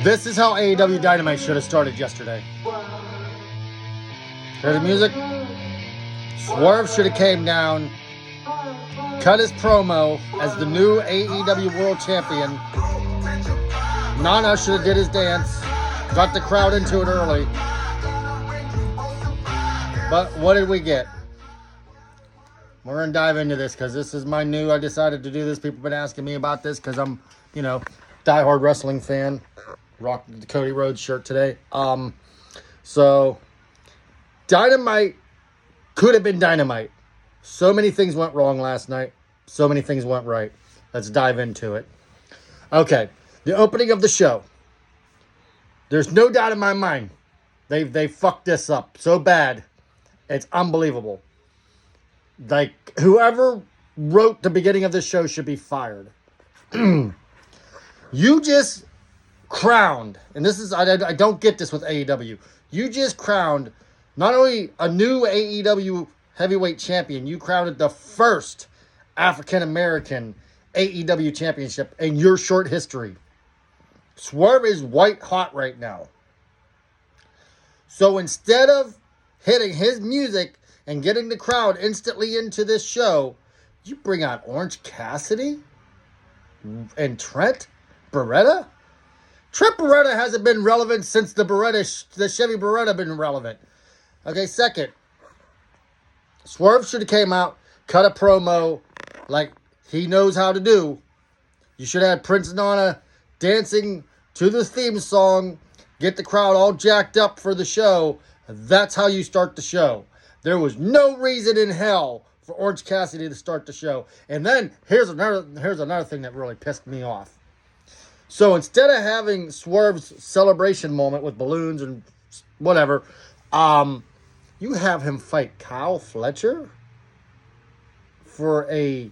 This is how AEW Dynamite should have started yesterday. Hear the music? Swerve should have came down, cut his promo as the new AEW World Champion. Nana should have did his dance, got the crowd into it early. But what did we get? We're going to dive into this because this is my new, I decided to do this. People have been asking me about this because I'm, diehard wrestling fan. Rocked the Cody Rhodes shirt today. So Dynamite could have been Dynamite. So many things went wrong last night. So many things went right. Let's dive into it. Okay, the opening of the show. There's no doubt in my mind. They fucked this up so bad. It's unbelievable. Like, whoever wrote the beginning of this show should be fired. You just crowned, and this is, I don't get this with AEW. You just crowned not only a new AEW heavyweight champion, you crowned the first African-American AEW championship in your short history. Swerve is white hot right now. So instead of hitting his music and getting the crowd instantly into this show, you bring out Orange Cassidy and Trent Beretta? Trent Beretta hasn't been relevant since the Chevy Beretta been relevant. Okay, second, Swerve should have came out, cut a promo like he knows how to do. You should have had Prince Nana dancing to the theme song, get the crowd all jacked up for the show. That's how you start the show. There was no reason in hell for Orange Cassidy to start the show. And then here's another thing that really pissed me off. So instead of having Swerve's celebration moment with balloons and whatever, you have him fight Kyle Fletcher for I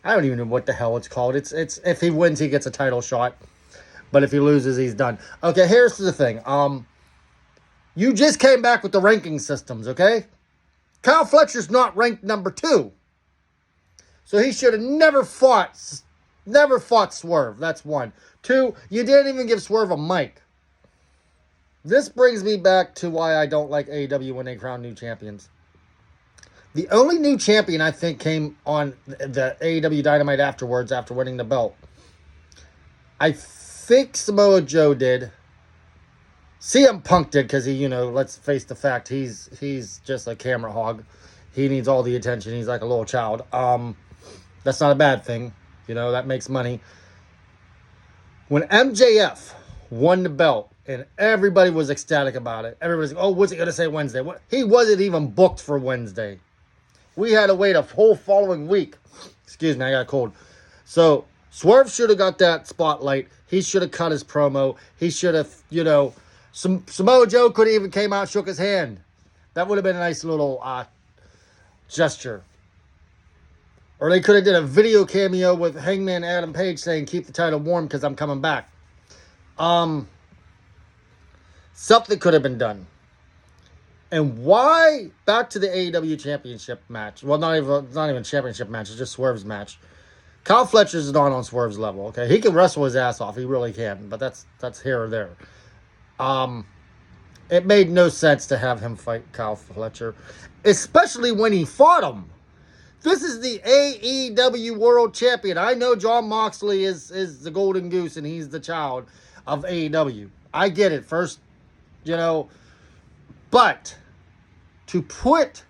don't even know what the hell it's called. It's if he wins, he gets a title shot. But if he loses, he's done. Okay, here's the thing. You just came back with the ranking systems, okay? Kyle Fletcher's not ranked number 2. So he should have never fought Swerve. That's 1. 2, you didn't even give Swerve a mic. This brings me back to why I don't like AEW when they crown new champions. The only new champion I think came on the AEW Dynamite afterwards after winning the belt. I think Samoa Joe did. CM Punk did because he, let's face the fact, he's just a camera hog. He needs all the attention. He's like a little child. That's not a bad thing. That makes money. When MJF won the belt, and everybody was ecstatic about it. Everybody's like, oh, what's he going to say Wednesday? He wasn't even booked for Wednesday. We had to wait a whole following week. Excuse me, I got a cold. So, Swerve should have got that spotlight. He should have cut his promo. He should have, Samoa Joe could have even came out and shook his hand. That would have been a nice little gesture. Or they could have did a video cameo with Hangman Adam Page saying, keep the title warm because I'm coming back. Something could have been done. And why, back to the AEW championship match. Well, not even a championship match. It's just Swerve's match. Kyle Fletcher's not on Swerve's level, okay? He can wrestle his ass off. He really can. But that's here or there. It made no sense to have him fight Kyle Fletcher. Especially when he fought him. This is the AEW World Champion. I know Jon Moxley is the golden goose and he's the child of AEW. I get it. First, but to put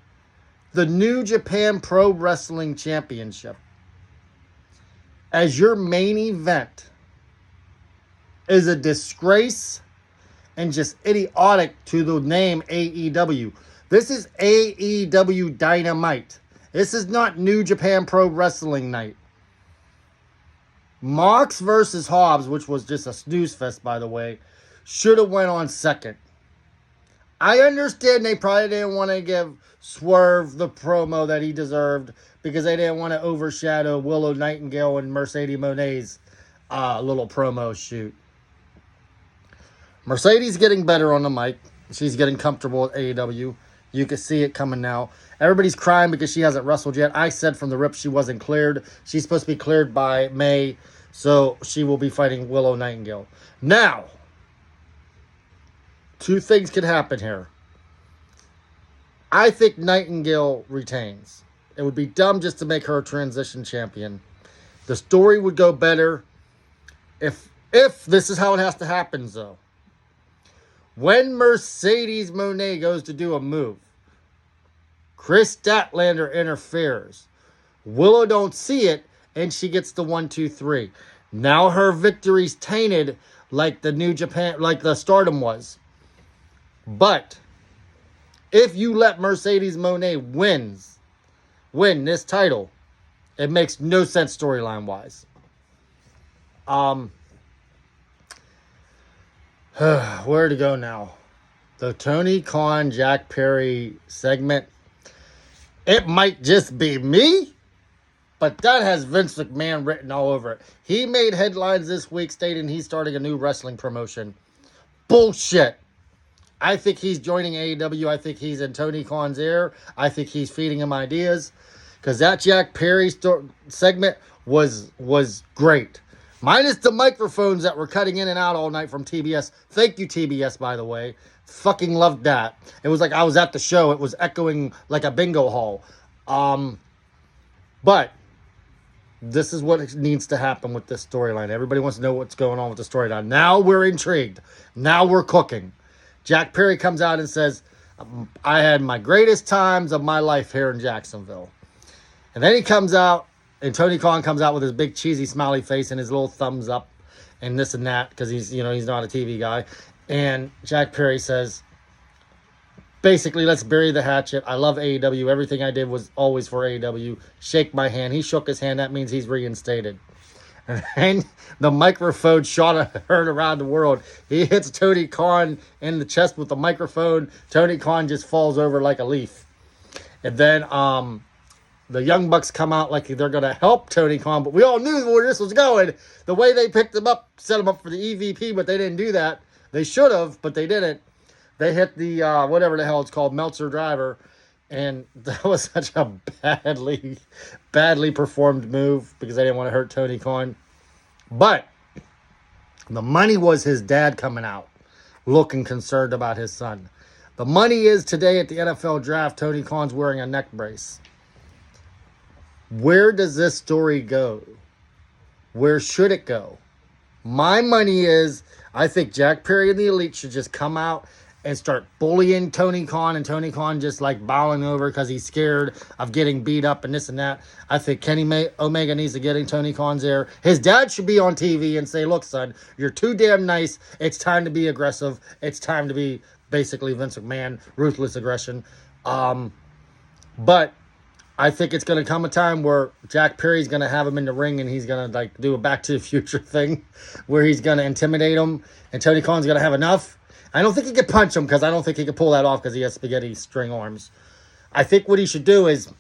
the New Japan Pro Wrestling Championship as your main event is a disgrace and just idiotic to the name AEW. This is AEW Dynamite. This is not New Japan Pro Wrestling Night. Mox versus Hobbs, which was just a snooze fest, by the way, should have went on second. I understand they probably didn't want to give Swerve the promo that he deserved because they didn't want to overshadow Willow Nightingale and Mercedes Monet's little promo shoot. Mercedes getting better on the mic. She's getting comfortable with AEW. You can see it coming now. Everybody's crying because she hasn't wrestled yet. I said from the rip she wasn't cleared. She's supposed to be cleared by May, so she will be fighting Willow Nightingale. Now, two things could happen here. I think Nightingale retains. It would be dumb just to make her a transition champion. The story would go better if this is how it has to happen, though. When Mercedes Moné goes to do a move, Chris Statlander interferes. Willow don't see it, and she gets the 1-2-3. Now her victory's tainted like the New Japan, like the Stardom was. But if you let Mercedes Moné win this title, it makes no sense storyline wise. Where to go now? The Tony Khan, Jack Perry segment. It might just be me, but that has Vince McMahon written all over it. He made headlines this week stating he's starting a new wrestling promotion. Bullshit. I think he's joining AEW. I think he's in Tony Khan's ear. I think he's feeding him ideas. Because that Jack Perry segment was great. Minus the microphones that were cutting in and out all night from TBS. Thank you, TBS, by the way. Fucking loved that. It was like I was at the show. It was echoing like a bingo hall. But this is what needs to happen with this storyline. Everybody wants to know what's going on with the storyline. Now we're intrigued. Now we're cooking. Jack Perry comes out and says, I had my greatest times of my life here in Jacksonville. And then he comes out, and Tony Khan comes out with his big cheesy smiley face and his little thumbs up and this and that because he's not a TV guy. And Jack Perry says, basically, let's bury the hatchet. I love AEW. Everything I did was always for AEW. Shake my hand. He shook his hand. That means he's reinstated. And the microphone shot heard around the world. He hits Tony Khan in the chest with the microphone. Tony Khan just falls over like a leaf. And then the Young Bucks come out like they're going to help Tony Khan. But we all knew where this was going. The way they picked him up, set him up for the EVP, but they didn't do that. They should have, but they didn't. They hit the, whatever the hell it's called, Meltzer Driver. And that was such a badly performed move because they didn't want to hurt Tony Khan. But the money was his dad coming out looking concerned about his son. The money is today at the NFL draft, Tony Khan's wearing a neck brace. Where does this story go? Where should it go? My money is, I think Jack Perry and the Elite should just come out and start bullying Tony Khan, and Tony Khan just like bowing over because he's scared of getting beat up and this and that. I think Kenny Omega needs to get in Tony Khan's ear. His dad should be on TV and say, look, son, you're too damn nice. It's time to be aggressive. It's time to be basically Vince McMahon, ruthless aggression. But I think it's going to come a time where Jack Perry's going to have him in the ring and he's going to like do a Back to the Future thing where he's going to intimidate him, and Tony Khan's going to have enough. I don't think he could punch him because I don't think he could pull that off because he has spaghetti string arms. I think what he should do is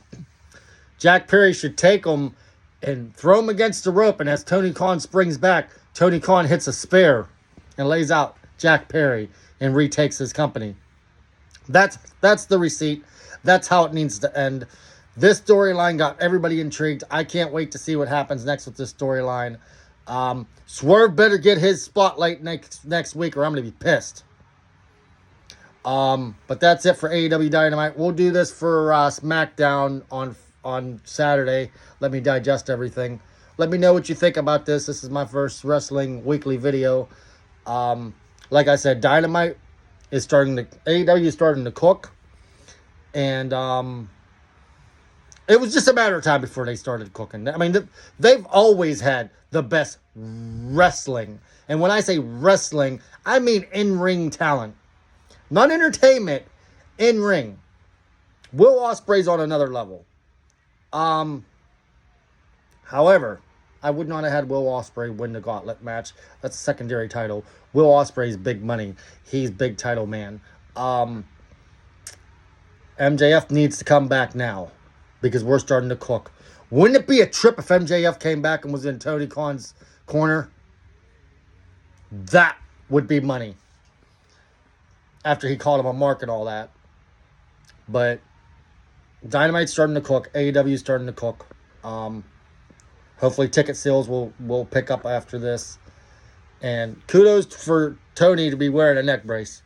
Jack Perry should take him and throw him against the rope, and as Tony Khan springs back, Tony Khan hits a spear and lays out Jack Perry and retakes his company. That's the receipt. That's how it needs to end. This storyline got everybody intrigued. I can't wait to see what happens next with this storyline. Swerve better get his spotlight next week or I'm going to be pissed. But that's it for AEW Dynamite. We'll do this for SmackDown on Saturday. Let me digest everything. Let me know what you think about this. This is my first wrestling weekly video. Like I said, Dynamite is AEW is starting to cook. And it was just a matter of time before they started cooking. I mean, they've always had the best wrestling. And when I say wrestling, I mean in-ring talent. Not entertainment, in-ring. Will Ospreay's on another level. However, I would not have had Will Ospreay win the gauntlet match. That's a secondary title. Will Ospreay's big money. He's big title man. MJF needs to come back now because we're starting to cook. Wouldn't it be a trip if MJF came back and was in Tony Khan's corner? That would be money. After he called him a mark and all that. But Dynamite's starting to cook. AEW's starting to cook. Hopefully ticket sales will pick up after this. And kudos for Tony to be wearing a neck brace.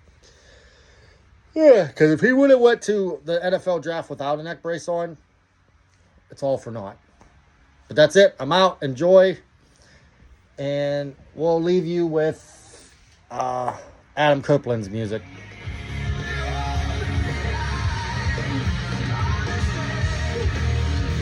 Yeah, because if he would have went to the NFL draft without a neck brace on, it's all for naught. But that's it. I'm out. Enjoy. And we'll leave you with Adam Copeland's music.